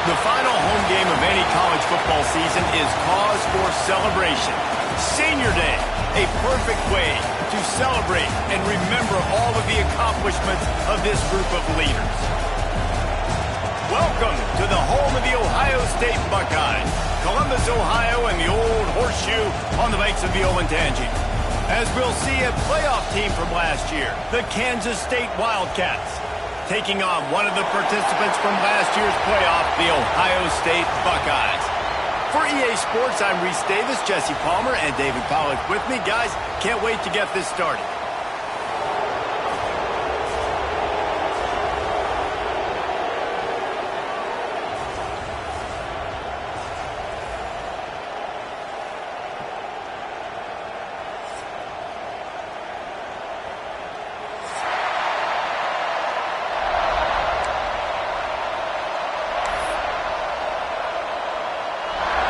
The final home game of any college football season is cause for celebration. Senior Day, a perfect way to celebrate and remember all of the accomplishments of this group of leaders. Welcome to the home of the Ohio State Buckeyes, Columbus, Ohio, and the old horseshoe on the banks of the Olentangy. As we'll see, a playoff team from last year, the Kansas State Wildcats, taking on one of the participants from last year's playoff, the Ohio State Buckeyes. For EA Sports, I'm Reese Davis, Jesse Palmer, and David Pollack with me. Guys, can't wait to get this started.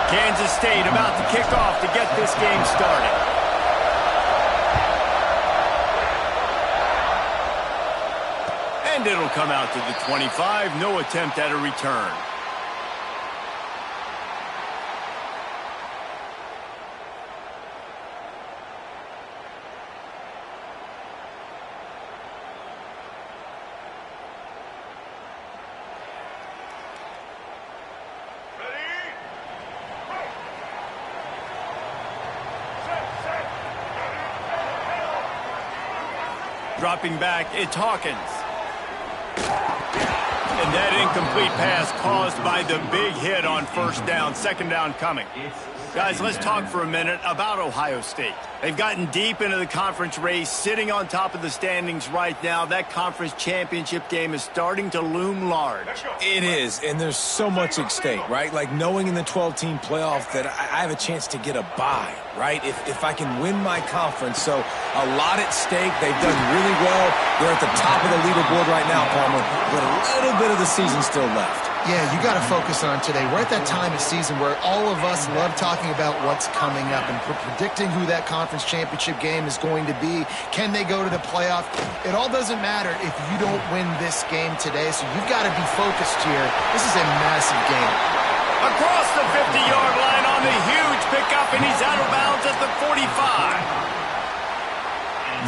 Kansas State about to kick off to get this game started. And it'll come out to the 25. No attempt at a return. Dropping back, it's Hawkins. And that incomplete pass caused by the big hit on first down. Second down coming. Guys, let's talk for a minute about Ohio State. They've gotten deep into the conference race, sitting on top of the standings right now. That conference championship game is starting to loom large. It is, and there's so much at stake, right? Like knowing in the 12-team playoff that I have a chance to get a bye, right? If I can win my conference. So a lot at stake. They've done really well. They're at the top of the leaderboard right now, Palmer, but a little bit of the season still left. Yeah, you got to focus on today. We're at that time of season where all of us love talking about what's coming up and predicting who that conference championship game is going to be. Can they go to the playoff? It all doesn't matter if you don't win this game today, so you've got to be focused here. This is a massive game. Across the 50-yard line on the huge pickup, and he's out of bounds at the 45.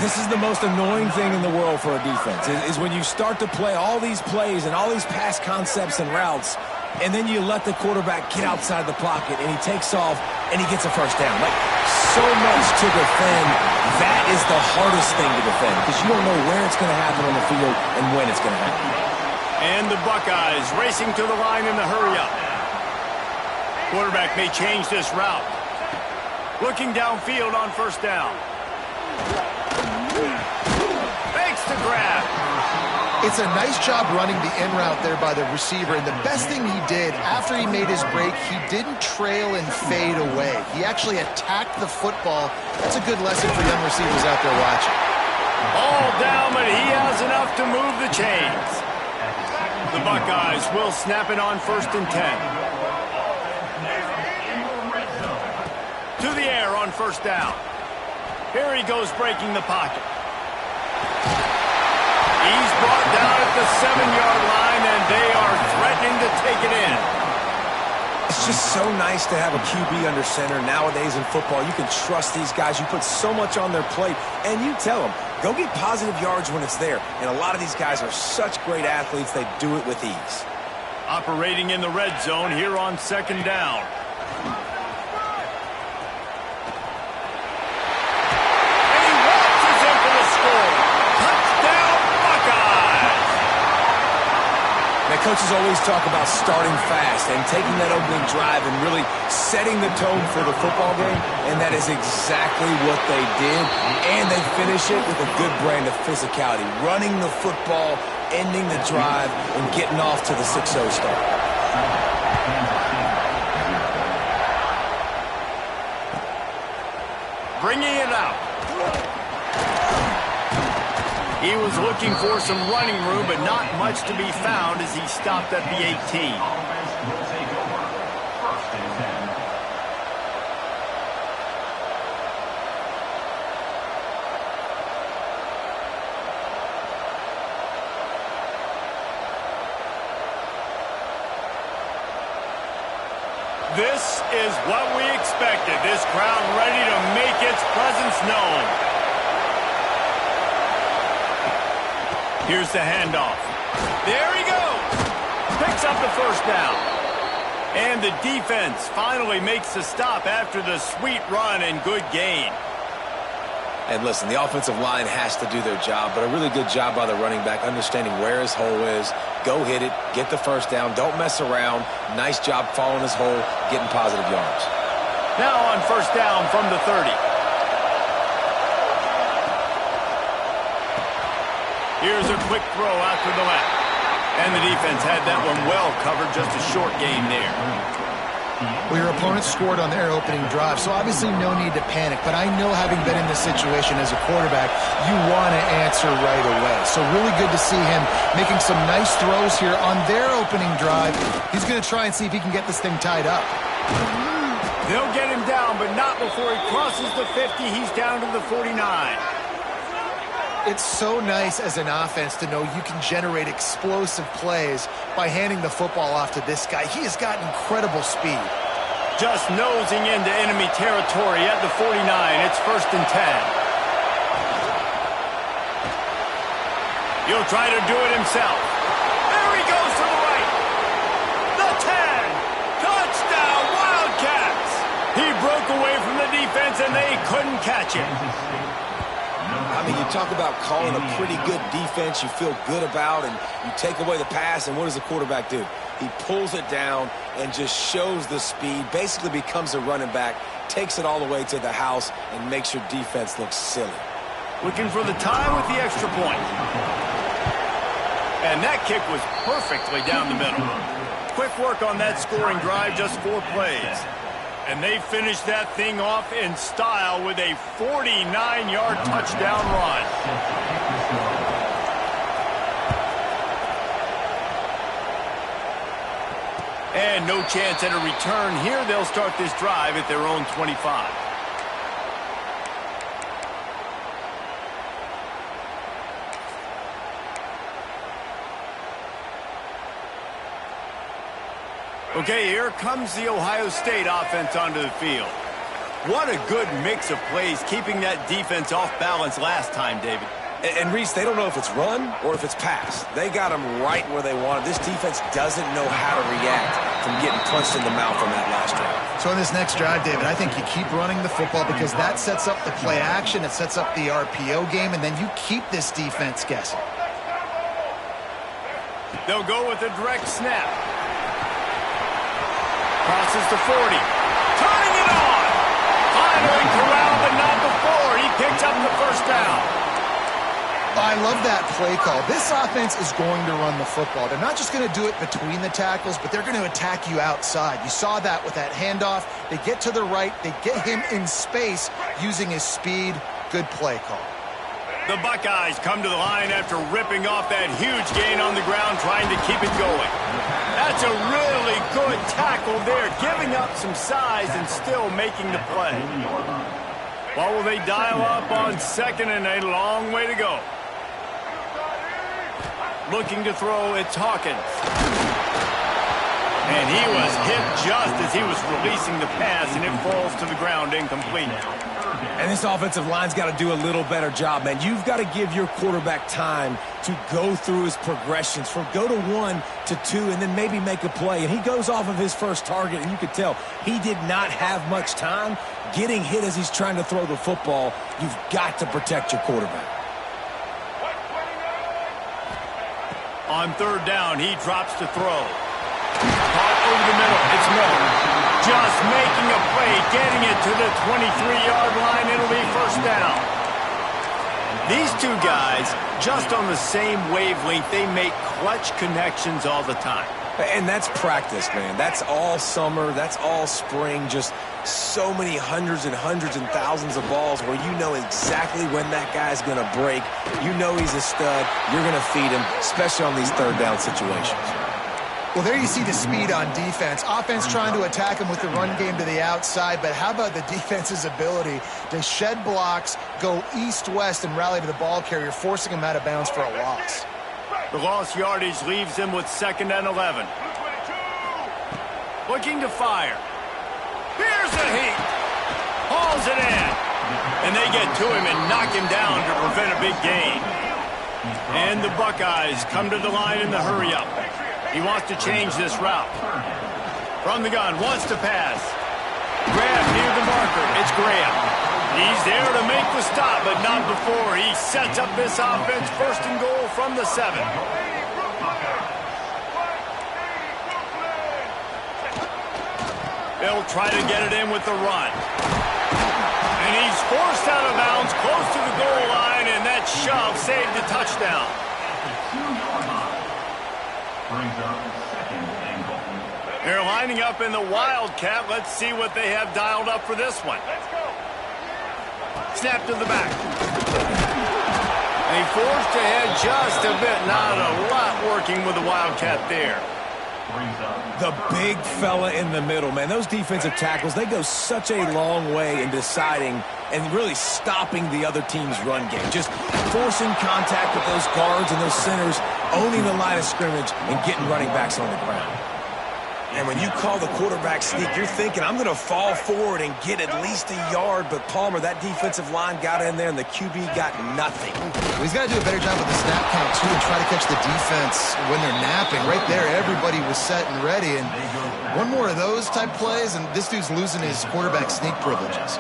This is the most annoying thing in the world for a defense, is when you start to play all these plays and all these pass concepts and routes, and then you let the quarterback get outside the pocket, and he takes off, and he gets a first down. Like, so much to defend. That is the hardest thing to defend, because you don't know where it's going to happen on the field and when it's going to happen. And the Buckeyes racing to the line in the hurry-up. Quarterback may change this route. Looking downfield on first down. Fakes the grab. It's a nice job running the in route there by the receiver, and the best thing he did after he made his break, he didn't trail and fade away. He actually attacked the football. That's a good lesson for young receivers out there watching. All down, but he has enough to move the chains. The Buckeyes will snap it on 1st and 10. To the air on first down. Here he goes breaking the pocket. He's brought down at the 7-yard line, and they are threatening to take it in. It's just so nice to have a QB under center nowadays in football. You can trust these guys. You put so much on their plate, and you tell them, go get positive yards when it's there. And a lot of these guys are such great athletes, they do it with ease. Operating in the red zone here on 2nd down. Coaches always talk about starting fast and taking that opening drive and really setting the tone for the football game, and that is exactly what they did, and they finish it with a good brand of physicality, running the football, ending the drive, and getting off to the 6-0 start. Bringing it out. He was looking for some running room, but not much to be found as he stopped at the 18. This is what we expected. This crowd ready to make its presence known. Here's the handoff. There he goes. Picks up the first down. And the defense finally makes the stop after the sweet run and good gain. And listen, the offensive line has to do their job, but a really good job by the running back understanding where his hole is. Go hit it, get the first down, don't mess around. Nice job following his hole, getting positive yards. Now on first down from the 30. Here's a quick throw out to the left. And the defense had that one well covered, just a short gain there. Well, your opponent scored on their opening drive, so obviously no need to panic. But I know, having been in this situation as a quarterback, you want to answer right away. So really good to see him making some nice throws here on their opening drive. He's going to try and see if he can get this thing tied up. They'll get him down, but not before he crosses the 50. He's down to the 49. It's so nice as an offense to know you can generate explosive plays by handing the football off to this guy. He has got incredible speed. Just nosing into enemy territory at the 49. It's first and 10. He'll try to do it himself. There he goes to the right. The 10. Touchdown, Wildcats. He broke away from the defense and they couldn't catch him. I mean, you talk about calling a pretty good defense you feel good about, and you take away the pass, and what does the quarterback do? He pulls it down and just shows the speed, basically becomes a running back, takes it all the way to the house, and makes your defense look silly. Looking for the time with the extra point. And that kick was perfectly down the middle. Quick work on that scoring drive, just 4 plays. And they finished that thing off in style with a 49-yard touchdown run. And no chance at a return here. They'll start this drive at their own 25. Okay, here comes the Ohio State offense onto the field. What a good mix of plays, keeping that defense off balance last time, David. And Reese, they don't know if it's run or if it's pass. They got them right where they want it. This defense doesn't know how to react from getting punched in the mouth on that last drive. So in this next drive, David, I think you keep running the football because that sets up the play action, it sets up the RPO game, and then you keep this defense guessing. They'll go with a direct snap. Crosses the 40. Turning it on. Finally corralled, but not before. He picks up the first down. I love that play call. This offense is going to run the football. They're not just going to do it between the tackles, but they're going to attack you outside. You saw that with that handoff. They get to the right. They get him in space using his speed. Good play call. The Buckeyes come to the line after ripping off that huge gain on the ground, trying to keep it going. That's a really good tackle there, giving up some size and still making the play. What will they dial up on second and a long way to go? Looking to throw, it's Hawkins. And he was hit just as he was releasing the pass, and it falls to the ground incomplete. And this offensive line's got to do a little better job, man. You've got to give your quarterback time to go through his progressions from go to 1 to 2 and then maybe make a play. And he goes off of his first target, and you could tell he did not have much time getting hit as he's trying to throw the football. You've got to protect your quarterback. On third down, he drops to throw. Caught over the middle. It's Miller. Just making a play, getting it to the 23-yard line. It'll be first down. These two guys, just on the same wavelength, they make clutch connections all the time. And that's practice, man. That's all summer. That's all spring. Just so many hundreds and thousands of balls where you know exactly when that guy's going to break. You know he's a stud. You're going to feed him, especially on these third down situations. Well, there you see the speed on defense. Offense trying to attack him with the run game to the outside, but how about the defense's ability to shed blocks, go east-west, and rally to the ball carrier, forcing him out of bounds for a loss. The lost yardage leaves him with 2nd and 11. Looking to fire. Here's the heat. Hauls it in. And they get to him and knock him down to prevent a big gain. And the Buckeyes come to the line in the hurry-up. He wants to change this route. From the gun, wants to pass. Grab near the marker. It's Graham. He's there to make the stop, but not before he sets up this offense. First and goal from the 7. They'll try to get it in with the run. And he's forced out of bounds close to the goal line, and that shove saved the touchdown. They're lining up in the Wildcat. Let's see what they have dialed up for this one. Snap to the back. They forced ahead just a bit. Not a lot working with the Wildcat there. The big fella in the middle, man. Those defensive tackles, they go such a long way in deciding and really stopping the other team's run game. Just forcing contact with those guards and those centers, owning the line of scrimmage, and getting running backs on the ground. And when you call the quarterback sneak, you're thinking, I'm going to fall forward and get at least a yard. But, Palmer, that defensive line got in there, and the QB got nothing. Well, he's got to do a better job with the snap count, too, and try to catch the defense when they're napping. Right there, everybody was set and ready. And one more of those type plays, and this dude's losing his quarterback sneak privileges.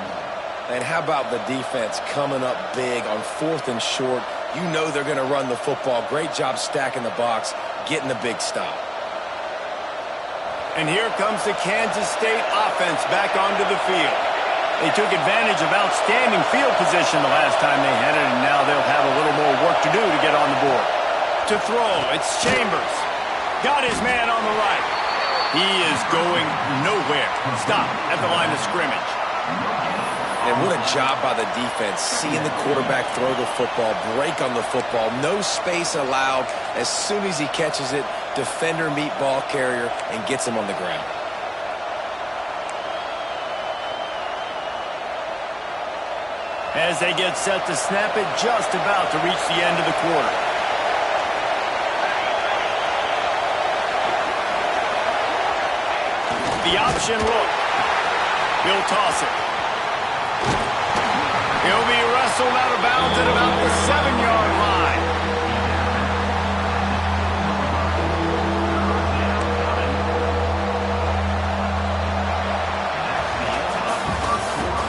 And how about the defense coming up big on 4th and short? You know they're going to run the football. Great job stacking the box, getting the big stop. And here comes the Kansas State offense back onto the field. They took advantage of outstanding field position the last time they had it, and now they'll have a little more work to do to get on the board. To throw, it's Chambers. Got his man on the right. He is going nowhere. Stop at the line of scrimmage. And what a job by the defense, seeing the quarterback throw the football, break on the football, no space allowed. As soon as he catches it, defender meet ball carrier and gets him on the ground. As they get set to snap it, just about to reach the end of the quarter. The option look. He'll toss it. He'll be wrestled out of bounds at about the 7-yard line.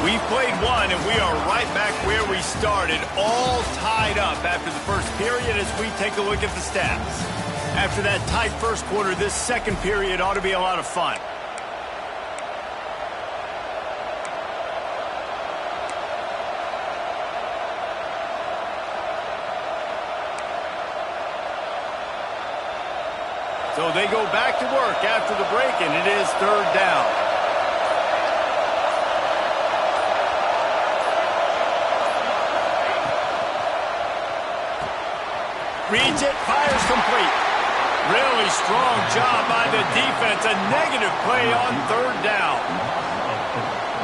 We've played one, and we are right back where we started, all tied up after the first period as we take a look at the stats. After that tight first quarter, this second period ought to be a lot of fun. So they go back to work after the break, and it is 3rd down. Reads it, fires complete. Really strong job by the defense. A negative play on 3rd down.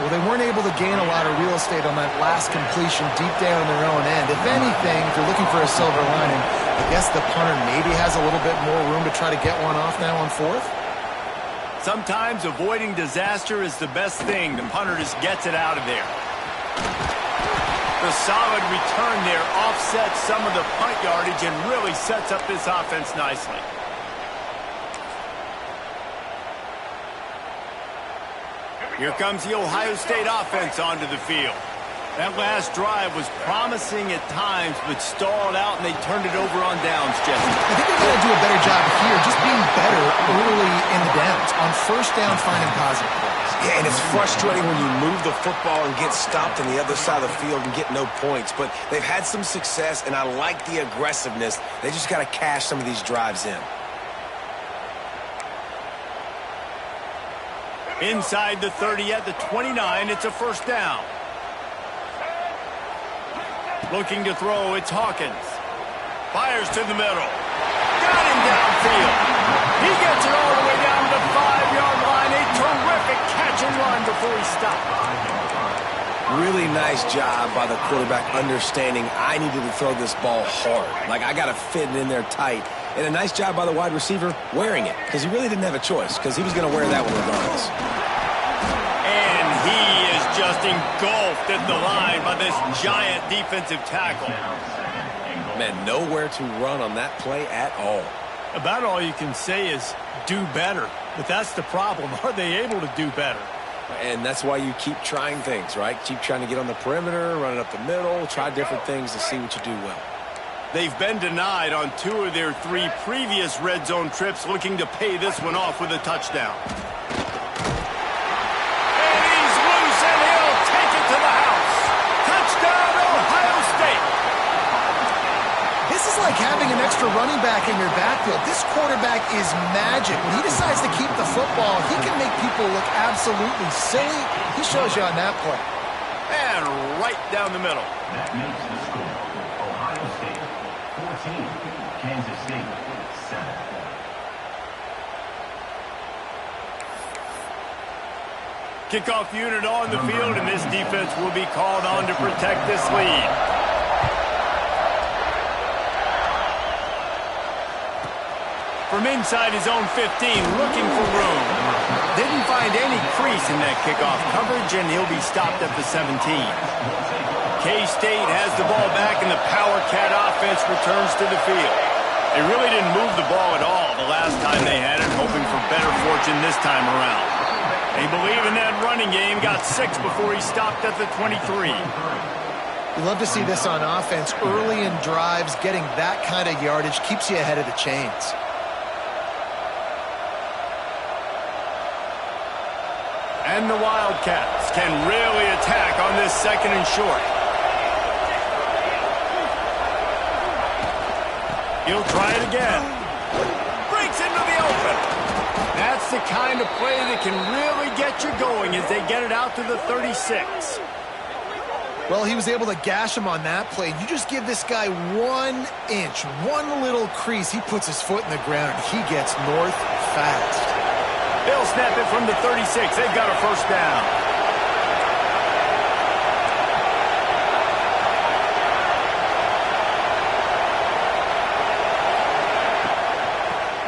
Well, they weren't able to gain a lot of real estate on that last completion deep down their own end. If anything, if you're looking for a silver lining, I guess the punter maybe has a little bit more room to try to get one off now on 4th. Sometimes avoiding disaster is the best thing. The punter just gets it out of there. The solid return there offsets some of the punt yardage and really sets up this offense nicely. Here comes the Ohio State offense onto the field. That last drive was promising at times, but stalled out, and they turned it over on downs, Jesse. I think they're going to do a better job here, just being better early in the downs. On 1st down, finding positive plays. Yeah, and it's frustrating when you move the football and get stopped on the other side of the field and get no points. But they've had some success, and I like the aggressiveness. They just got to cash some of these drives in. Inside the 30 at the 29, it's a 1st down. Looking to throw, it's Hawkins. Fires to the middle. Got him downfield. He gets it all the way down to the 5-yard line. A terrific catch and run before he stopped. Really nice job by the quarterback understanding I needed to throw this ball hard. Like, I got to fit it in there tight. And a nice job by the wide receiver wearing it, because he really didn't have a choice, because he was going to wear that one regardless. And just engulfed at the line by this giant defensive tackle. Man, nowhere to run on that play at all. About all you can say is do better. But that's the problem. Are they able to do better? And that's why you keep trying things, right? Keep trying to get on the perimeter, run it up the middle, try different things to see what you do well. They've been denied on 2 of their 3 previous red zone trips, looking to pay this one off with a touchdown. And he's loose, and he'll take it to the house. Touchdown, Ohio State. This is like having an extra running back in your backfield. This quarterback is magic. When he decides to keep the football, he can make people look absolutely silly. He shows you on that play. And right down the middle. That makes the score. Ohio State 14, Kansas State 7. Kickoff unit on the field, and this defense will be called on to protect this lead. From inside his own 15, looking for room. Didn't find any crease in that kickoff coverage, and he'll be stopped at the 17. K-State has the ball back, and the Power Cat offense returns to the field. They really didn't move the ball at all the last time they had it, hoping for better fortune this time around. They believe in that running game, got 6 before he stopped at the 23. You love to see this on offense. Early in drives, getting that kind of yardage keeps you ahead of the chains. And the Wildcats can really attack on this 2nd and short. He'll try it again. Breaks into the open. That's the kind of play that can really get you going as they get it out to the 36. Well, he was able to gash him on that play. You just give this guy 1 inch, one little crease. He puts his foot in the ground, and he gets north fast. They'll snap it from the 36. They've got a first down.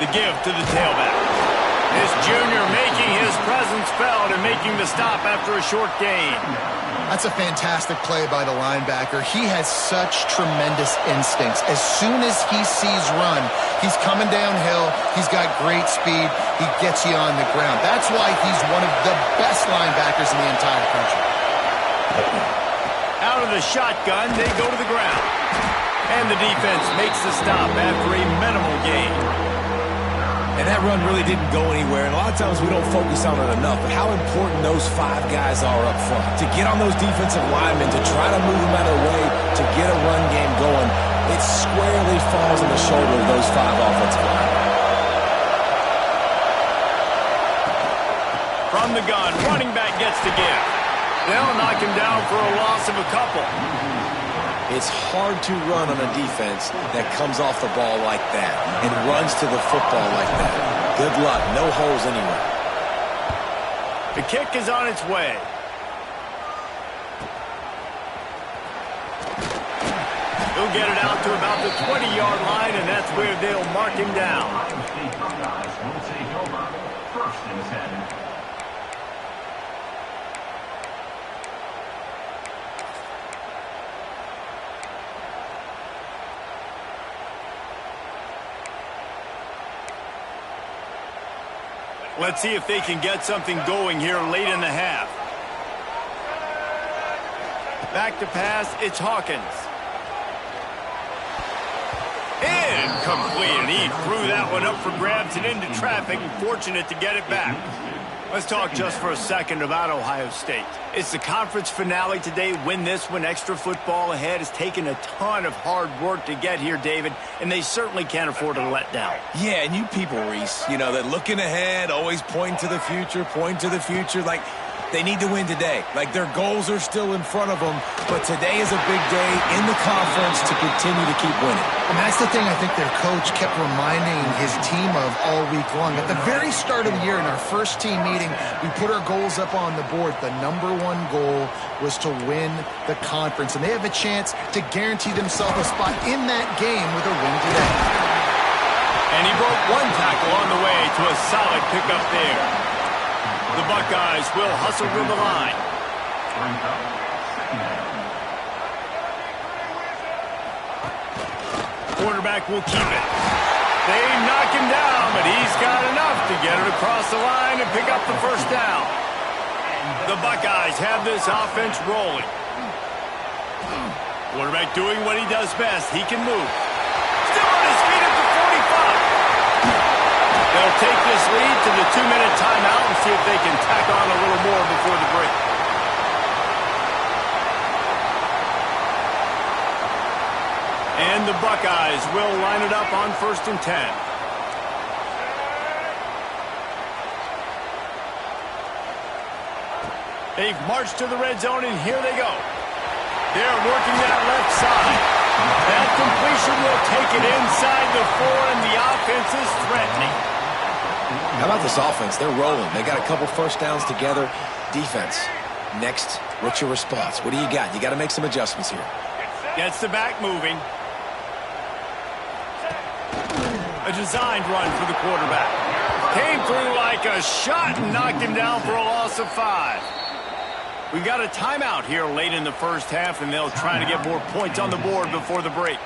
The give to the tailback. This junior making his presence felt and making the stop after a short gain. That's a fantastic play by the linebacker. He has such tremendous instincts. As soon as he sees run, he's coming downhill. He's got great speed. He gets you on the ground. That's why he's one of the best linebackers in the entire country. Out of the shotgun, they go to the ground. And the defense makes the stop after a minimal gain. And that run really didn't go anywhere, and a lot of times we don't focus on it enough, but how important those 5 guys are up front. To get on those defensive linemen, to try to move them out of the way, to get a run game going, it squarely falls on the shoulder of those 5 offensive linemen. From the gun, running back gets the give. They'll knock him down for a loss of a couple. It's hard to run on a defense that comes off the ball like that and runs to the football like that. Good luck. No holes anywhere. The kick is on its way. He'll get it out to about the 20-yard line, and that's where they'll mark him down. First and 7. Let's see if they can get something going here late in the half. Back to pass, it's Hawkins. Incomplete, and he threw that one up for grabs and into traffic, and fortunate to get it back. Let's talk just for a second about Ohio State. It's the conference finale today. Win this one, extra football ahead. Has taken a ton of hard work to get here, David, and they certainly can't afford to let down. Yeah, and you people, Reese, you know, that looking ahead, always point to the future, like they need to win today. Like their goals are still in front of them, but today is a big day in the conference to continue to keep winning. And that's the thing I think their coach kept reminding his team of all week long. At the very start of the year in our first team meeting, we put our goals up on the board. The #1 goal was to win the conference, and they have a chance to guarantee themselves a spot in that game with a win today. And he broke one tackle on the way to a solid pickup there. The Buckeyes will hustle to the line. Brings up second down. Quarterback will keep it. They knock him down, but he's got enough to get it across the line and pick up the first down. The Buckeyes have this offense rolling. Quarterback doing what he does best. He can move. Still on his feet at the 45. They'll take this lead to the 2-minute timeout and see if they can tack on a little more before the break. And the Buckeyes will line it up on 1st and 10. They've marched to the red zone, and here they go. They're working that left side. That completion will take it inside the 4, and the offense is threatening. How about this offense? They're rolling. They got a couple first downs together. Defense, next, what's your response? What do you got? You got to make some adjustments here. Gets the back moving. A designed run for the quarterback. Came through like a shot and knocked him down for a loss of 5. We've got a timeout here late in the first half, and they'll try to get more points on the board before the break.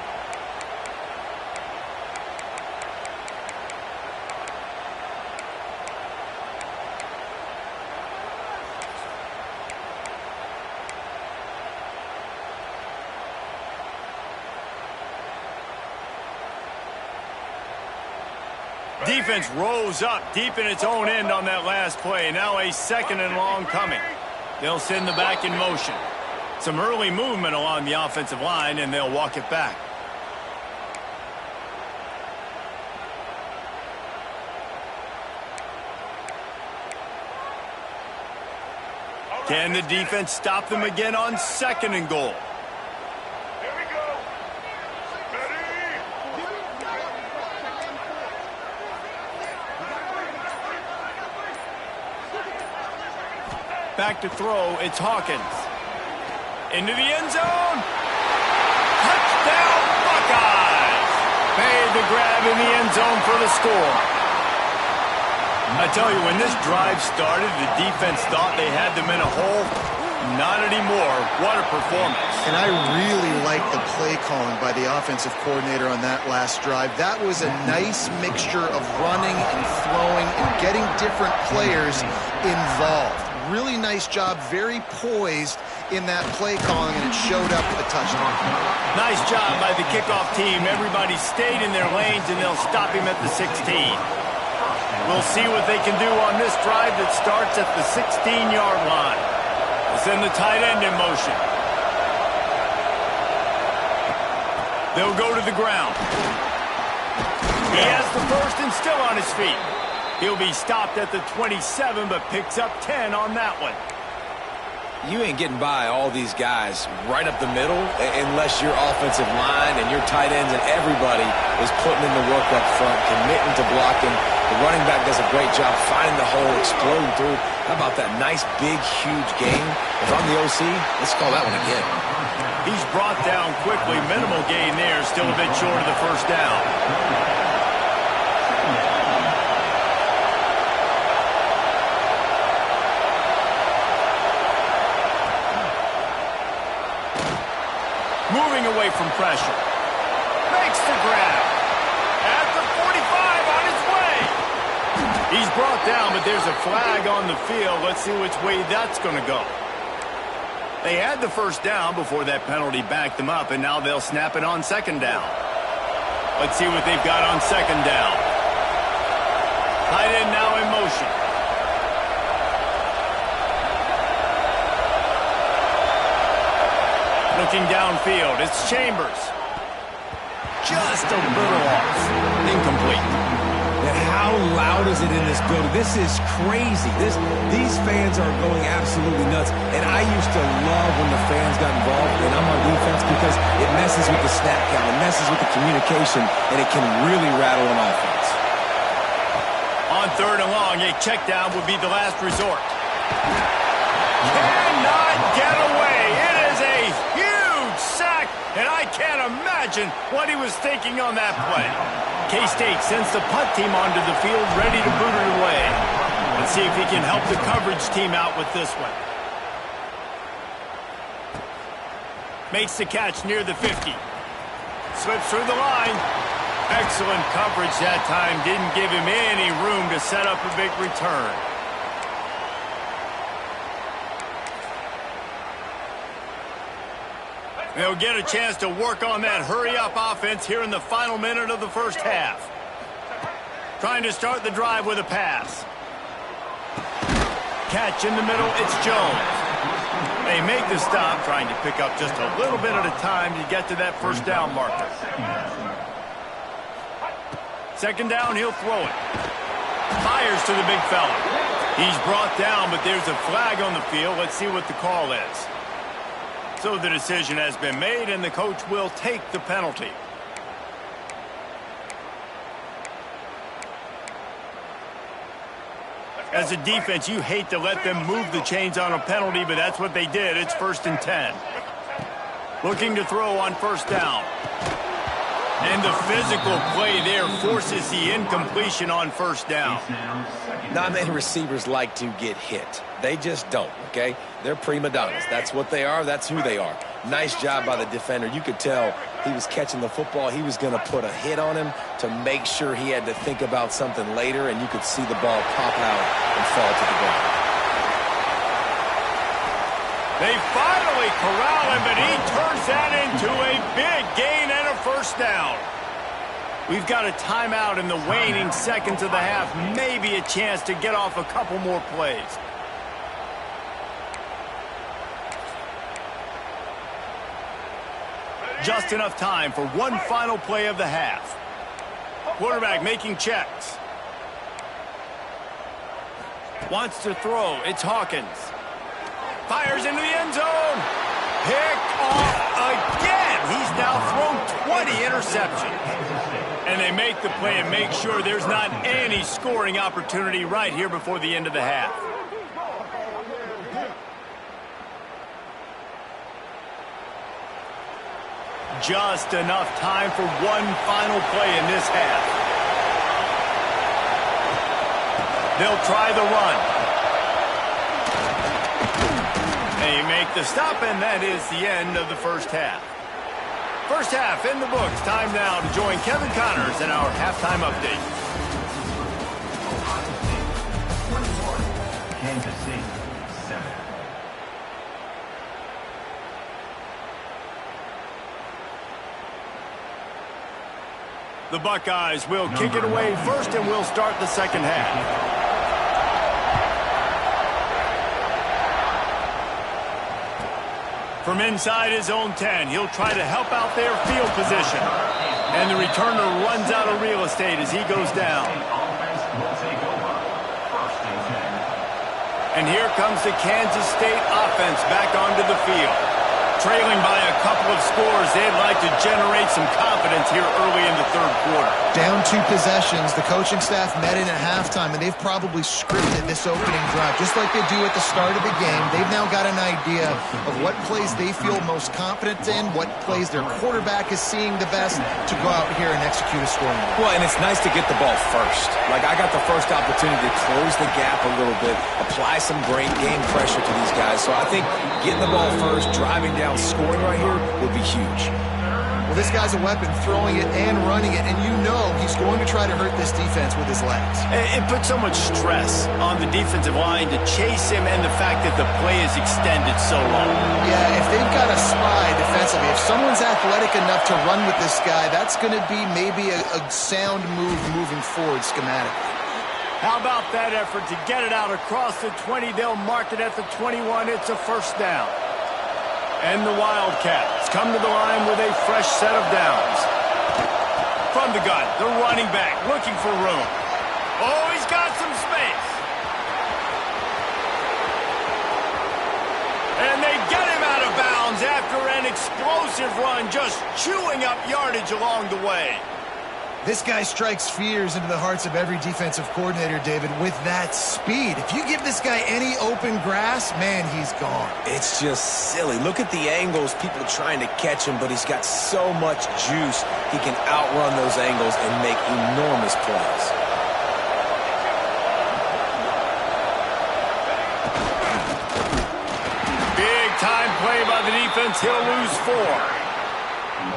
Defense rose up deep in its own end on that last play. Now a 2nd and long coming. They'll send the back in motion. Some early movement along the offensive line, and they'll walk it back. Can the defense stop them again on 2nd and goal? Back to throw, it's Hawkins. Into the end zone. Touchdown, Buckeyes! Made the grab in the end zone for the score. I tell you, when this drive started, the defense thought they had them in a hole. Not anymore. What a performance. And I really like the play calling by the offensive coordinator on that last drive. That was a nice mixture of running and throwing and getting different players involved. Really nice job, very poised in that play calling, and it showed up with a touchdown. Nice job by the kickoff team. Everybody stayed in their lanes, and they'll stop him at the 16. We'll see what they can do on this drive that starts at the 16-yard line. We'll send the tight end in motion. They'll go to the ground. He has the first and still on his feet. He'll be stopped at the 27, but picks up 10 on that one. You ain't getting by all these guys right up the middle unless your offensive line and your tight ends and everybody is putting in the work up front, committing to blocking. The running back does a great job finding the hole, exploding through. How about that nice, big, huge gain? If I'm the OC, let's call that one again. He's brought down quickly. Minimal gain there, still a bit short of the first down. Moving away from pressure. Makes the grab. At the 45 on his way. He's brought down, but there's a flag on the field. Let's see which way that's going to go. They had the first down before that penalty backed them up, and now they'll snap it on 2nd down. Let's see what they've got on 2nd down. Tight end now in motion. Looking downfield, it's Chambers. Just a little off. Incomplete. And how loud is it in this building? This is crazy. These fans are going absolutely nuts. And I used to love when the fans got involved, and I'm on defense, because it messes with the snap count, it messes with the communication, and it can really rattle an offense. On 3rd and long, a check down would be the last resort. Cannot get away. It is a huge sack, and I can't imagine what he was thinking on that play. K-State sends the punt team onto the field, ready to boot it away. Let's see if he can help the coverage team out with this one. Makes the catch near the 50. Slips through the line. Excellent coverage that time. Didn't give him any room to set up a big return. They'll get a chance to work on that hurry-up offense here in the final minute of the first half. Trying to start the drive with a pass. Catch in the middle, it's Jones. They make the stop, trying to pick up just a little bit at a time to get to that first down marker. Second down, he'll throw it. Fires to the big fella. He's brought down, but there's a flag on the field. Let's see what the call is. So the decision has been made, and the coach will take the penalty. As a defense, you hate to let them move the chains on a penalty, but that's what they did. It's 1st and 10. Looking to throw on first down. And the physical play there forces the incompletion on first down. Not many receivers like to get hit. They just don't, okay? They're prima donnas. That's what they are. That's who they are. Nice job by the defender. You could tell he was catching the football. He was going to put a hit on him to make sure he had to think about something later, and you could see the ball pop out and fall to the ground. They finally corral him, but he turns that into a big gain and a first down. We've got a timeout in the waning seconds of the half. Maybe a chance to get off a couple more plays. Just enough time for one final play of the half. Quarterback making checks. Wants to throw. It's Hawkins. Fires into the end zone. Picked off again. He's now thrown 20 interceptions. And they make the play and make sure there's not any scoring opportunity right here before the end of the half. Just enough time for one final play in this half. They'll try the run. They make the stop, and that is the end of the first half. First half in the books. Time now to join Kevin Connors in our halftime update. Kansas City, 7. The Buckeyes will kick it away first, and we'll start the second half. From inside his own 10, he'll try to help out their field position. And the returner runs out of real estate as he goes down. And here comes the Kansas State offense back onto the field. Trailing by a couple of scores, they'd like to generate some confidence here early in the third quarter. Down 2 possessions. The coaching staff met in at halftime, and they've probably scripted this opening drive. Just like they do at the start of the game, they've now got an idea of what plays they feel most confident in, what plays their quarterback is seeing the best to go out here and execute a scoring drive. Well, and it's nice to get the ball first. Like, I got the first opportunity to close the gap a little bit, apply some great game pressure to these guys. So I think getting the ball first, driving down, scoring right here would be huge. Well, this guy's a weapon, throwing it and running it, and you know he's going to try to hurt this defense with his legs. It puts so much stress on the defensive line to chase him, and the fact that the play is extended so long. Yeah, if they've got a spy defensively, if someone's athletic enough to run with this guy, that's going to be maybe a sound move moving forward schematically. How about that effort to get it out across the 20? They'll mark it at the 21. It's a first down. And the Wildcats come to the line with a fresh set of downs. From the gun, the running back looking for room. Oh, he's got some space. And they get him out of bounds after an explosive run, just chewing up yardage along the way. This guy strikes fears into the hearts of every defensive coordinator, David, with that speed. If you give this guy any open grass, man, he's gone. It's just silly. Look at the angles, people trying to catch him, but he's got so much juice. He can outrun those angles and make enormous plays. Big time play by the defense. offense, he'll lose 4.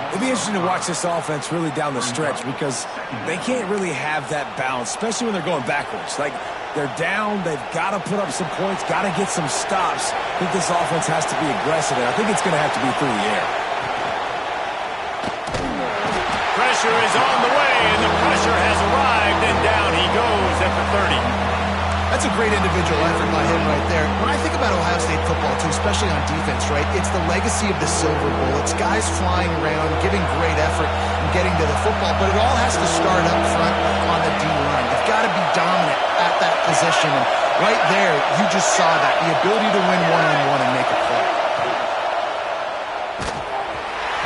It'll be interesting to watch this offense really down the stretch because they can't really have that balance, especially when they're going backwards. Like, they're down, they've got to put up some points, got to get some stops. I think this offense has to be aggressive, and I think it's going to have to be through the air. Pressure is on the way, and the pressure has arrived, and down he goes at the 30. That's a great individual effort by him right there. When I think about Ohio State football, too, especially on defense, right, it's the legacy of the Silver Bowl. It's guys flying around, giving great effort, and getting to the football. But it all has to start up front on the D-line. You've got to be dominant at that position. And right there, you just saw that, the ability to win one-on-one and make a play.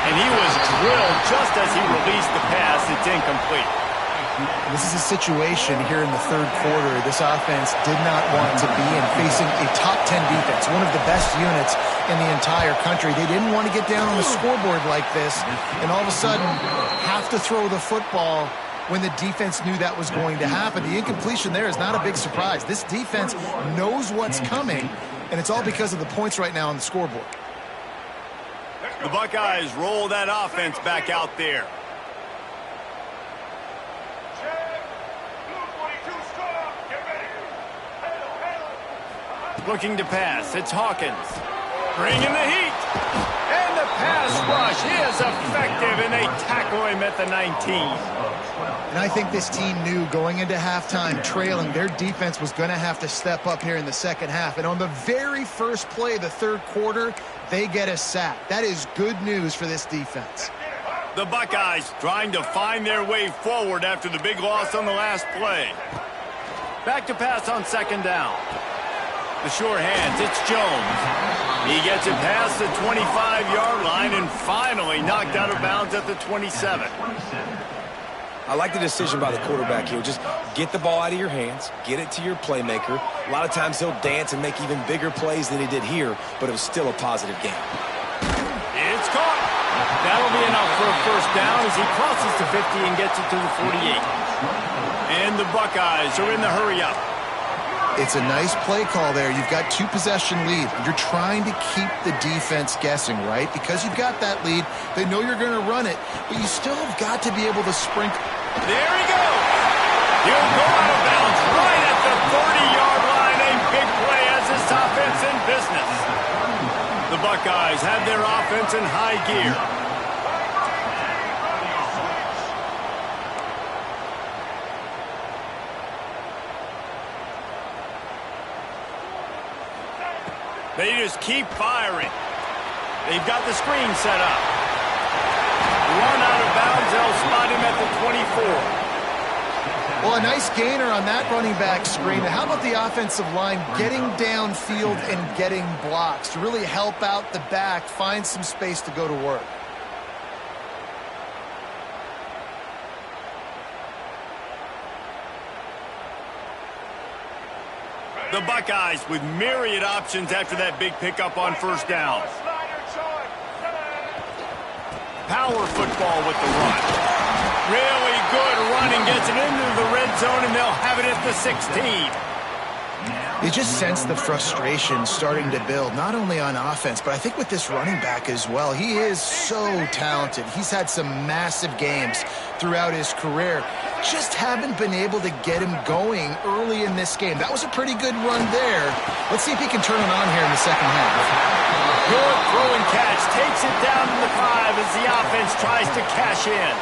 And he was drilled just as he released the pass. It's incomplete. This is a situation here in the third quarter this offense did not want to be in, facing a top 10 defense, one of the best units in the entire country. They didn't want to get down on the scoreboard like this and all of a sudden have to throw the football when the defense knew that was going to happen. The incompletion there is not a big surprise. This defense knows what's coming, and it's all because of the points right now on the scoreboard. The Buckeyes roll that offense back out there. Looking to pass. It's Hawkins. Bringing the heat. And the pass rush is effective, and they tackle him at the 19. And I think this team knew going into halftime, trailing, their defense was going to have to step up here in the second half. And on the very first play of the third quarter, they get a sack. That is good news for this defense. The Buckeyes trying to find their way forward after the big loss on the last play. Back to pass on second down. The sure hands, it's Jones. He gets it past the 25-yard line and finally knocked out of bounds at the 27. I like the decision by the quarterback here. Just get the ball out of your hands, get it to your playmaker. A lot of times he'll dance and make even bigger plays than he did here, but it was still a positive game. It's caught. That'll be enough for a first down as he crosses the 50 and gets it to the 48. And the Buckeyes are in the hurry-up. It's a nice play call there. You've got 2-possession lead. You're trying to keep the defense guessing, right? Because you've got that lead. They know you're going to run it, but you still have got to be able to sprinkle. There he goes. He'll go out of bounds right at the 30-yard line. A big play as this offense in business. The Buckeyes have their offense in high gear. They just keep firing. They've got the screen set up. Run out of bounds. They'll spot him at the 24. Well, a nice gainer on that running back screen. How about the offensive line getting downfield and getting blocks to really help out the back, find some space to go to work? The Buckeyes with myriad options after that big pickup on first down. Power football with the run. Really good running, gets it into the red zone, and they'll have it at the 16. You just sense the frustration starting to build, not only on offense, but I think with this running back as well. He is so talented. He's had some massive games throughout his career. Just haven't been able to get him going early in this game. That was a pretty good run there. Let's see if he can turn it on here in the second half. Good throw and catch. Takes it down to the 5 as the offense tries to cash in.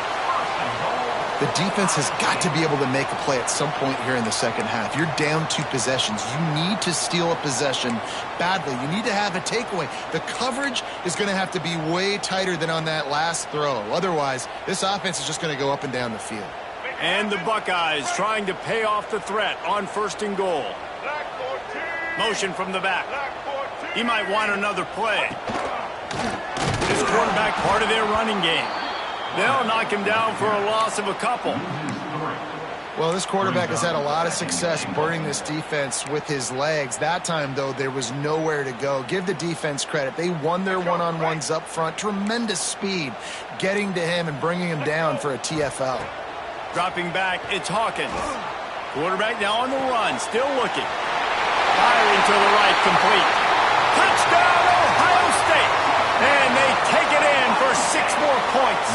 The defense has got to be able to make a play at some point here in the second half. You're down 2 possessions. You need to steal a possession badly. You need to have a takeaway. The coverage is going to have to be way tighter than on that last throw. Otherwise, this offense is just going to go up and down the field. And the Buckeyes trying to pay off the threat on first and goal. Motion from the back. He might want another play. This quarterback part of their running game. They'll knock him down for a loss of a couple. Well, this quarterback has had a lot of success burning this defense with his legs. That time, though, there was nowhere to go. Give the defense credit. They won their one-on-ones up front. Tremendous speed getting to him and bringing him down for a TFL. Dropping back, it's Hawkins. Quarterback now on the run, still looking. Firing to the right, complete. Touchdown, Ohio State! And 6 more points.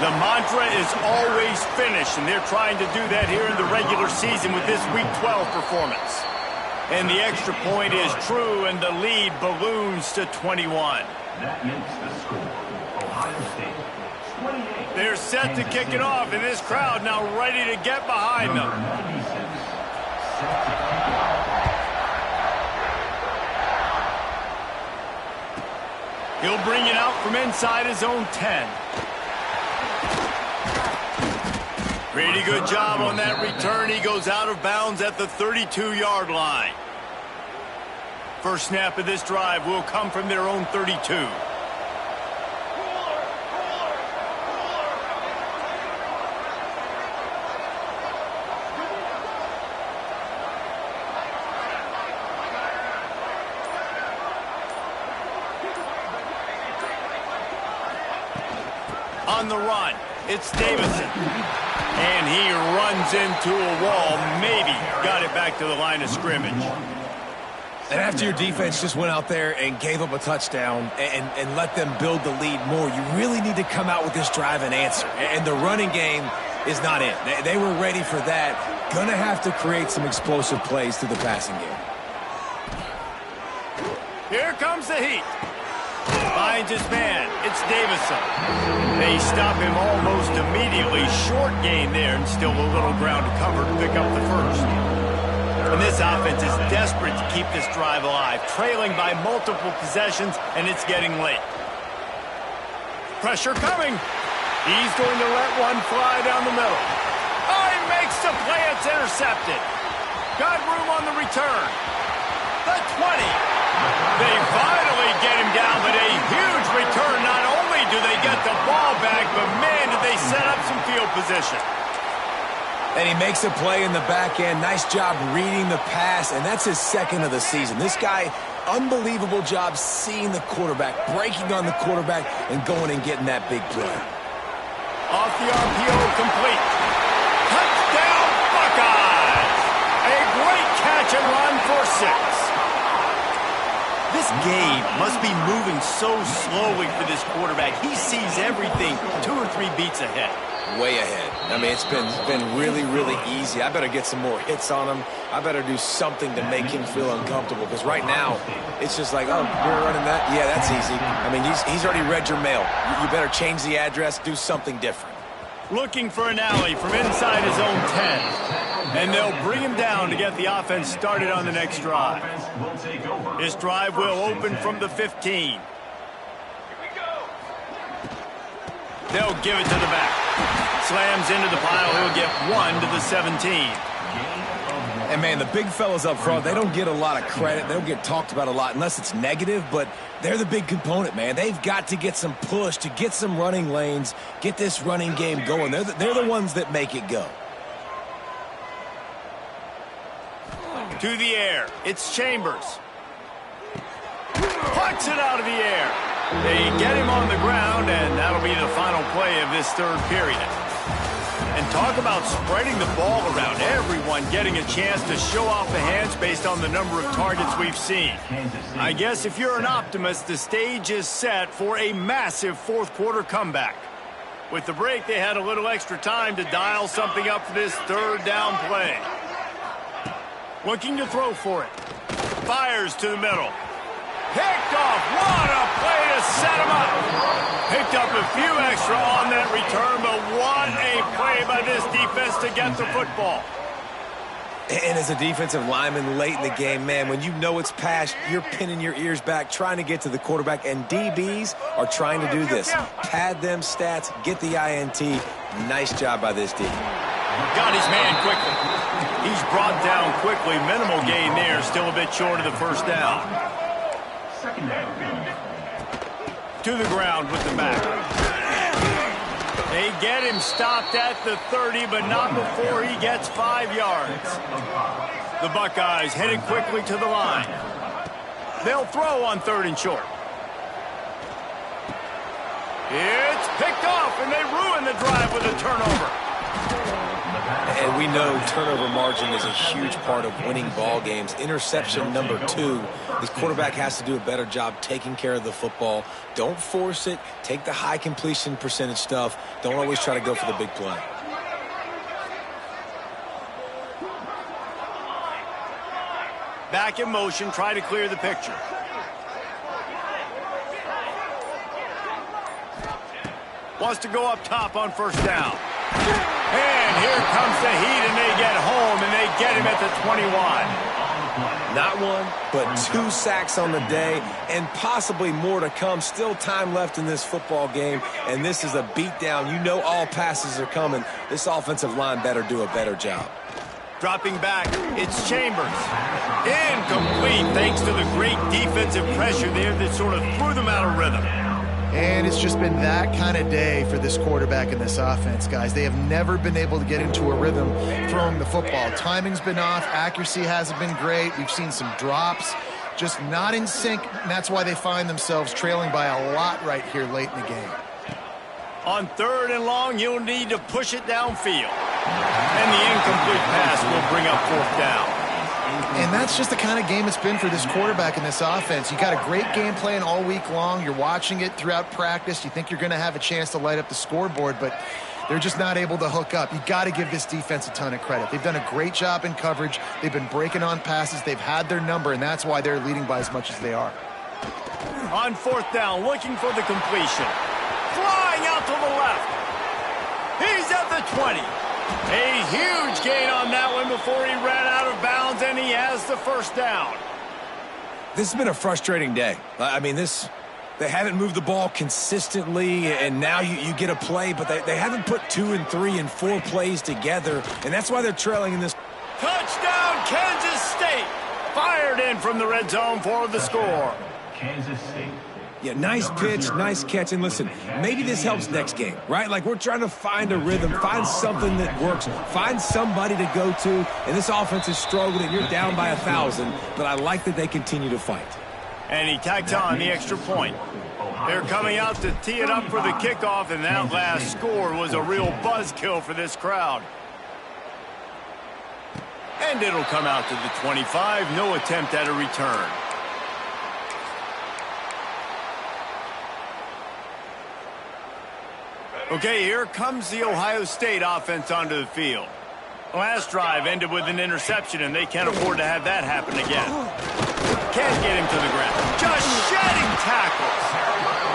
The mantra is always finish, and they're trying to do that here in the regular season with this Week 12 performance. And the extra point is true, and the lead balloons to 21. That makes the score. Ohio State, 28. They're set to kick it off, and this crowd now ready to get behind them. Number 96, set to kick it off. He'll bring it out from inside his own 10. Pretty good job on that return. He goes out of bounds at the 32-yard line. First snap of this drive will come from their own 32. On the run, it's Davison. And he runs into a wall, maybe got it back to the line of scrimmage. And after your defense just went out there and gave up a touchdown and let them build the lead more, you really need to come out with this drive and answer. And the running game is not it. They were ready for that. Gonna have to create some explosive plays through the passing game. Here comes the heat. Finds his man. It's Davison. They stop him almost immediately. Short gain there, and still a little ground to cover to pick up the first. And this offense is desperate to keep this drive alive, trailing by multiple possessions, and it's getting late. Pressure coming. He's going to let one fly down the middle. Oh, he makes the play. It's intercepted. Got room on the return. The 20. They finally get him down, but a huge return. Not only do they get the ball back, but man, did they set up some field position. And he makes a play in the back end. Nice job reading the pass, and that's his second of the season. This guy, unbelievable job seeing the quarterback, breaking on the quarterback, and going and getting that big play. Off the RPO, complete. Touchdown, Buckeyes! A great catch and run for 6. This game must be moving so slowly for this quarterback. He sees everything 2 or 3 beats ahead. Way ahead. I mean, it's been really, really easy. I better get some more hits on him. I better do something to make him feel uncomfortable, because right now, it's just like, oh, you're running that? Yeah, that's easy. I mean, he's already read your mail. You better change the address, do something different. Looking for an alley from inside his own 10. And they'll bring him down to get the offense started on the next drive. This drive will open from the 15. They'll give it to the back. Slams into the pile. He'll get 1 to the 17. And, man, the big fellas up front, they don't get a lot of credit. They don't get talked about a lot unless it's negative, but they're the big component, man. They've got to get some push, to get some running lanes, get this running game going. They're the ones that make it go. To the air. It's Chambers. Puts it out of the air. They get him on the ground, and that'll be the final play of this third period. And talk about spreading the ball around. Everyone getting a chance to show off the hands based on the number of targets we've seen. I guess if you're an optimist, the stage is set for a massive fourth-quarter comeback. With the break, they had a little extra time to dial something up for this third down play. Looking to throw for it. Fires to the middle. Picked off. What a play to set him up. Picked up a few extra on that return, but what a play by this defense to get the football. And as a defensive lineman late in the game, man, when you know it's past, you're pinning your ears back, trying to get to the quarterback, and DBs are trying to do this. Pad them stats, get the INT. Nice job by this D. Got his man quickly. He's brought down quickly. Minimal gain there, still a bit short of the first down. Second down. To the ground with the back. They get him stopped at the 30, but not before he gets 5 yards. The Buckeyes headed quickly to the line. They'll throw on 3rd and short. It's picked off, and they ruin the drive with a turnover. And we know turnover margin is a huge part of winning ball games. Interception number 2. This quarterback has to do a better job taking care of the football. Don't force it. Take the high completion percentage stuff. Don't always try to go for the big play. Back in motion, try to clear the picture. Wants to go up top on first down. And here comes the heat, and they get home, and they get him at the 21. Not one, but 2 sacks on the day, and possibly more to come. Still time left in this football game, and this is a beatdown. You know all passes are coming. This offensive line better do a better job. Dropping back, it's Chambers. Incomplete, thanks to the great defensive pressure there that sort of threw them out of rhythm. And it's just been that kind of day for this quarterback and this offense, guys. They have never been able to get into a rhythm throwing the football. Timing's been off. Accuracy hasn't been great. We've seen some drops. Just not in sync, and that's why they find themselves trailing by a lot right here late in the game. On 3rd and long, you'll need to push it downfield. And the incomplete pass will bring up 4th down. And that's just the kind of game it's been for this quarterback and this offense. You got a great game plan all week long. You're watching it throughout practice. You think you're going to have a chance to light up the scoreboard, but they're just not able to hook up. You got to give this defense a ton of credit. They've done a great job in coverage. They've been breaking on passes. They've had their number, and that's why they're leading by as much as they are. On 4th down, looking for the completion. Flying out to the left. He's at the 20. A huge gain on that one before he ran out of bounds, and he has the 1st down. This has been a frustrating day. I mean, they haven't moved the ball consistently, and now you get a play, but they haven't put 2 and 3 and 4 plays together, and that's why they're trailing in this. Touchdown, Kansas State. Fired in from the red zone for the score. Kansas State. Yeah, nice pitch, nice catch. And listen, maybe this helps next game, right? Like, we're trying to find a rhythm, find something that works, find somebody to go to. And this offense is struggling, and you're down by 1,000. But I like that they continue to fight. And he tacks on the extra point. They're coming out to tee it up for the kickoff, and that last score was a real buzzkill for this crowd. And it'll come out to the 25. No attempt at a return. Okay, here comes the Ohio State offense onto the field. Last drive ended with an interception, and they can't afford to have that happen again. Can't get him to the ground. Just shedding tackles.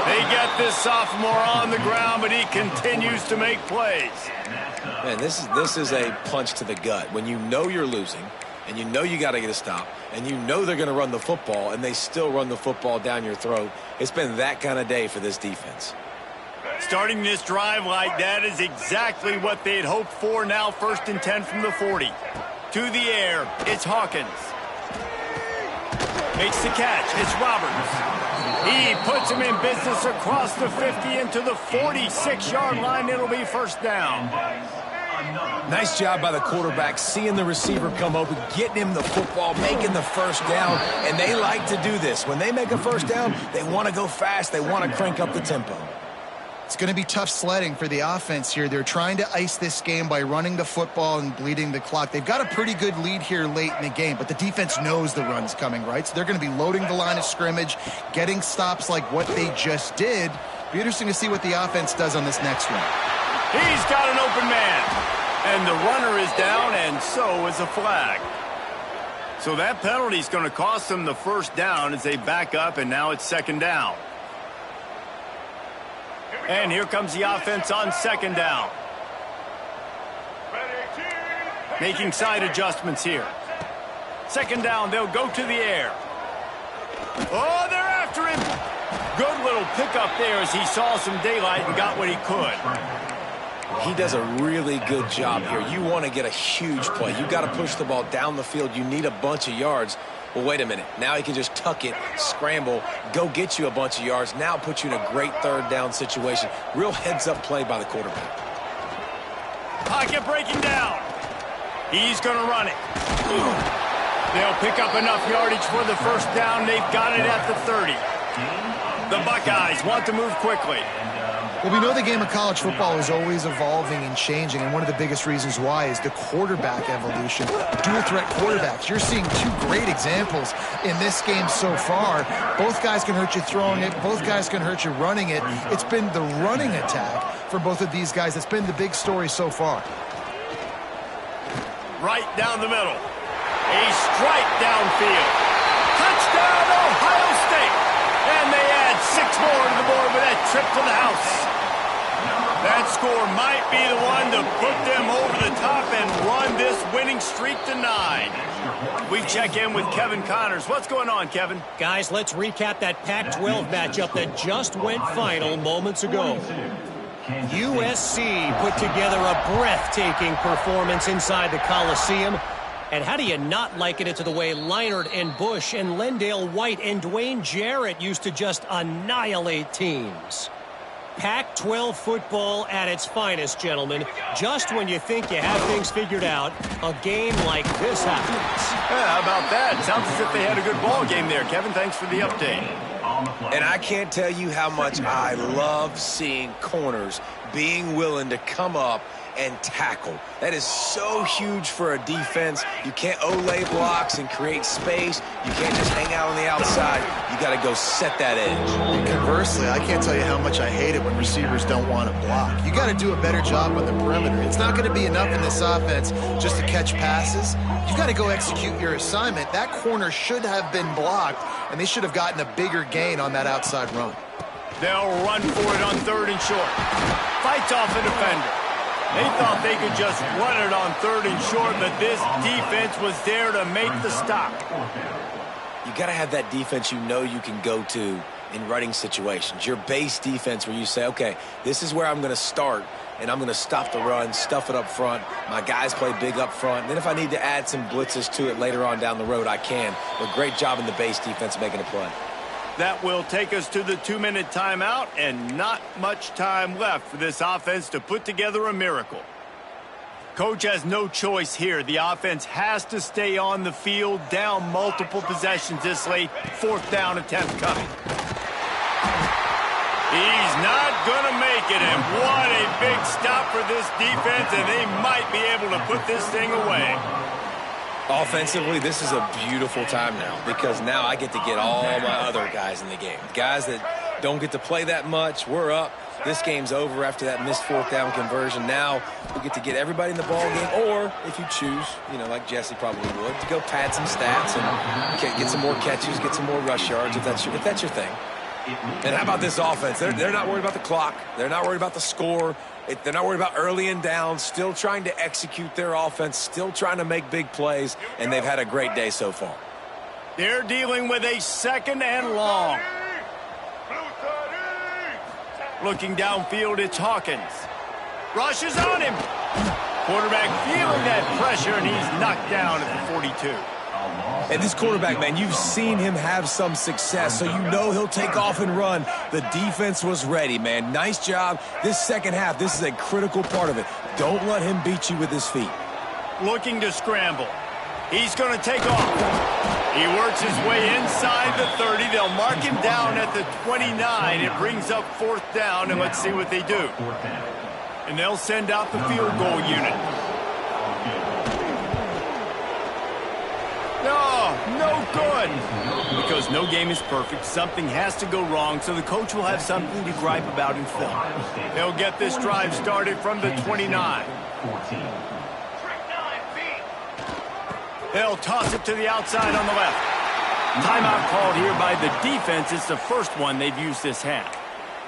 They get this sophomore on the ground, but he continues to make plays. Man, this is a punch to the gut. When you know you're losing, and you know you got to get a stop, and you know they're going to run the football, and they still run the football down your throat. It's been that kind of day for this defense. Starting this drive like that is exactly what they'd hoped for. Now 1st and 10 from the 40. To the air, it's Hawkins. Makes the catch, it's Roberts. He puts him in business across the 50 into the 46-yard line. It'll be 1st down. Nice job by the quarterback, seeing the receiver come open, getting him the football, making the 1st down, and they like to do this. When they make a 1st down, they want to go fast, they want to crank up the tempo. It's going to be tough sledding for the offense here. They're trying to ice this game by running the football and bleeding the clock. They've got a pretty good lead here late in the game, but the defense knows the run's coming, right? So they're going to be loading the line of scrimmage, getting stops like what they just did. Be interesting to see what the offense does on this next one. He's got an open man, and the runner is down, and so is a flag. So that penalty is going to cost them the 1st down as they back up, and now it's 2nd down. And here comes the offense on 2nd down. Making side adjustments here. 2nd down, they'll go to the air. Oh, they're after him. Good little pickup there as he saw some daylight and got what he could. He does a really good job here. You want to get a huge play. You got to push the ball down the field. You need a bunch of yards. Well, wait a minute. Now he can just tuck it, scramble, go get you a bunch of yards. Now put you in a great 3rd down situation. Real heads-up play by the quarterback. Pocket breaking down. He's going to run it. They'll pick up enough yardage for the 1st down. They've got it at the 30. The Buckeyes want to move quickly. Well, we know the game of college football is always evolving and changing, and one of the biggest reasons why is the quarterback evolution. Dual threat quarterbacks. You're seeing two great examples in this game so far. Both guys can hurt you throwing it. Both guys can hurt you running it. It's been the running attack for both of these guys that's been the big story so far. Right down the middle. A strike downfield. Touchdown, Ohio State. And they add 6 more to the board with that trip to the house. That score might be the one to put them over the top and run this winning streak to 9. We check in with Kevin Connors. What's going on, Kevin? Guys, let's recap that Pac-12 matchup that just went final moments ago. USC put together a breathtaking performance inside the Coliseum. And how do you not liken it to the way Leinart and Bush and Lendale White and Dwayne Jarrett used to just annihilate teams? Pac-12 football at its finest, gentlemen. Just when you think you have things figured out, a game like this happens. Yeah, how about that? Sounds as if they had a good ball game there. Kevin, thanks for the update. And I can't tell you how much I love seeing corners being willing to come up and tackle. That is so huge for a defense. You can't Olay blocks and create space. You can't just hang out on the outside. You got to go set that edge. And conversely, I can't tell you how much I hate it when receivers don't want to block. You got to do a better job on the perimeter. It's not going to be enough in this offense just to catch passes. You got to go execute your assignment. That corner should have been blocked, and they should have gotten a bigger gain on that outside run. They'll run for it on 3rd and short. Fights off the defender. They thought they could just run it on 3rd and short, but this defense was there to make the stop. You got to have that defense you know you can go to in running situations. Your base defense where you say, okay, this is where I'm going to start, and I'm going to stop the run, stuff it up front. My guys play big up front. And then if I need to add some blitzes to it later on down the road, I can. But great job in the base defense making a play. That will take us to the 2-minute timeout, and not much time left for this offense to put together a miracle. Coach has no choice here. The offense has to stay on the field, down multiple possessions this late. 4th down attempt coming. He's not going to make it, and what a big stop for this defense, and they might be able to put this thing away. Offensively, this is a beautiful time now because now I get to get all my other guys in the game. Guys that don't get to play that much, we're up. This game's over after that missed 4th down conversion. Now we get to get everybody in the ball game, or if you choose, you know, like Jesse probably would, to go pad some stats and get some more catches, get some more rush yards if that's your thing. And how about this offense? They're not worried about the clock. They're not worried about the score. They're not worried about early and down, still trying to execute their offense, still trying to make big plays, and they've had a great day so far. They're dealing with a 2nd and long. Looking downfield, it's Hawkins. Rushes on him. Quarterback feeling that pressure, and he's knocked down at the 42. And this quarterback, man, you've seen him have some success, so you know he'll take off and run. The defense was ready, man. Nice job. This second half, this is a critical part of it. Don't let him beat you with his feet. Looking to scramble. He's going to take off. He works his way inside the 30. They'll mark him down at the 29. It brings up 4th down, and let's see what they do. And they'll send out the field goal unit. No good. Because no game is perfect. Something has to go wrong, so the coach will have something to gripe about in film. They'll get this drive started from the 29. They'll toss it to the outside on the left. Timeout called here by the defense. It's the first one they've used this half.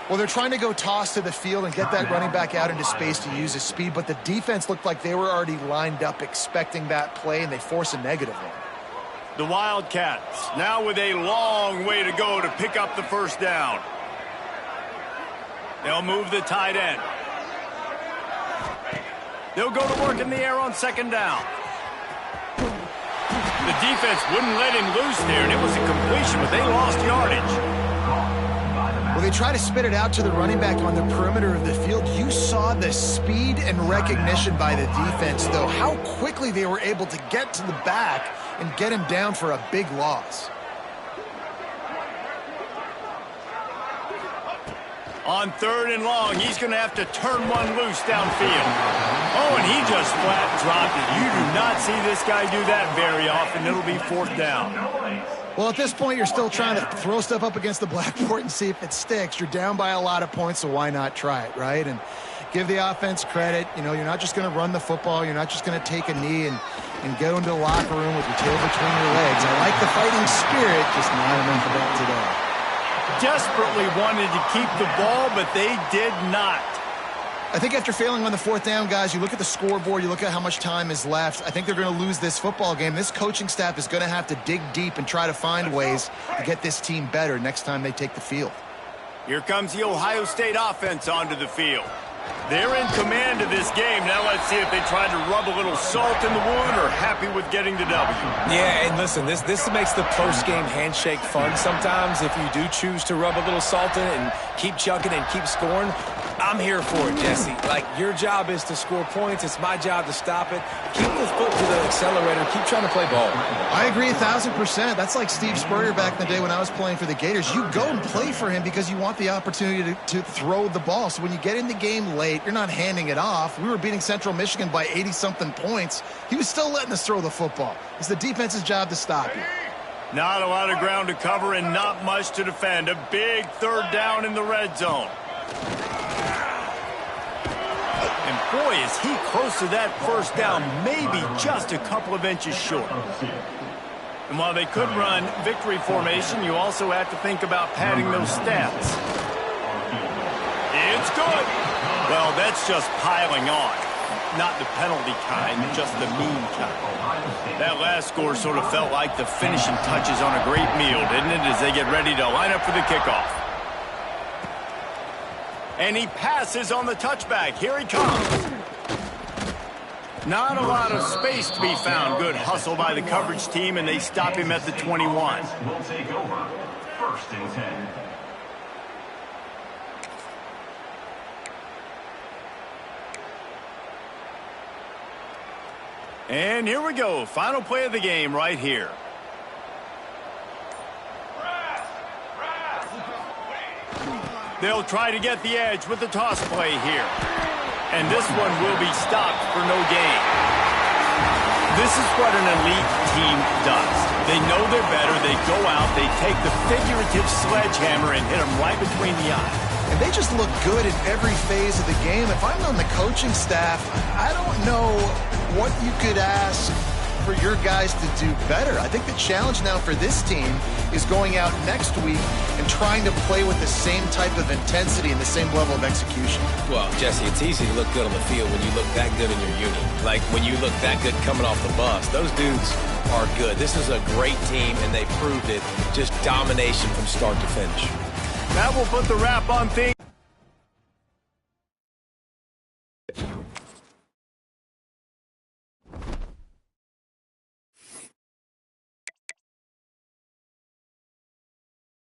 Well, they're trying to go toss to the field and get that running back out into space to use his speed, but the defense looked like they were already lined up expecting that play, and they force a negative one. The Wildcats now with a long way to go to pick up the 1st down. They'll move the tight end. They'll go to work in the air on 2nd down. The defense wouldn't let him loose there, and it was a completion, but they lost yardage. Well, they try to spit it out to the running back on the perimeter of the field. You saw the speed and recognition by the defense, though, how quickly they were able to get to the back and get him down for a big loss. On 3rd and long, he's going to have to turn one loose downfield. Oh, and he just flat dropped it. You do not see this guy do that very often. It'll be 4th down. Well, at this point, you're still trying to throw stuff up against the blackboard and see if it sticks. You're down by a lot of points, so why not try it, right? And give the offense credit. You know, you're not just going to run the football. You're not just going to take a knee and go into the locker room with your tail between your legs. I like the fighting spirit, just not enough of that today. Desperately wanted to keep the ball, but they did not. I think after failing on the 4th down, guys, you look at the scoreboard, you look at how much time is left. I think they're going to lose this football game. This coaching staff is going to have to dig deep and try to find ways to get this team better next time they take the field. Here comes the Ohio State offense onto the field. They're in command of this game. Now let's see if they try to rub a little salt in the wound or happy with getting the W. Yeah, and listen, this makes the post-game handshake fun sometimes if you do choose to rub a little salt in it and keep chugging and keep scoring. I'm here for it, Jesse. Like, your job is to score points. It's my job to stop it. Keep the foot to the accelerator. Keep trying to play ball. I agree 1,000%. That's like Steve Spurrier back in the day when I was playing for the Gators. You go and play for him because you want the opportunity to throw the ball. So when you get in the game late, you're not handing it off. We were beating Central Michigan by 80-something points. He was still letting us throw the football. It's the defense's job to stop you. Not a lot of ground to cover and not much to defend. A big 3rd down in the red zone. And boy, is he close to that 1st down, maybe just a couple of inches short. And while they could run victory formation, you also have to think about padding those stats. It's good. Well, that's just piling on. Not the penalty kind, just the mean kind. That last score sort of felt like the finishing touches on a great meal, didn't it, as they get ready to line up for the kickoff. And he passes on the touchback. Here he comes. Not a lot of space to be found. Good hustle by the coverage team, and they stop him at the 21. Will take over. 1st and 10. And here we go. Final play of the game right here. They'll try to get the edge with the toss play here. And this one will be stopped for no gain. This is what an elite team does. They know they're better. They go out. They take the figurative sledgehammer and hit them right between the eyes. And they just look good in every phase of the game. If I'm on the coaching staff, I don't know what you could ask for your guys to do better. I think the challenge now for this team is going out next week and trying to play with the same type of intensity and the same level of execution. Well, Jesse, it's easy to look good on the field when you look that good in your unit. Like when you look that good coming off the bus. Those dudes are good. This is a great team, and they proved it. Just domination from start to finish. That will put the wrap on things.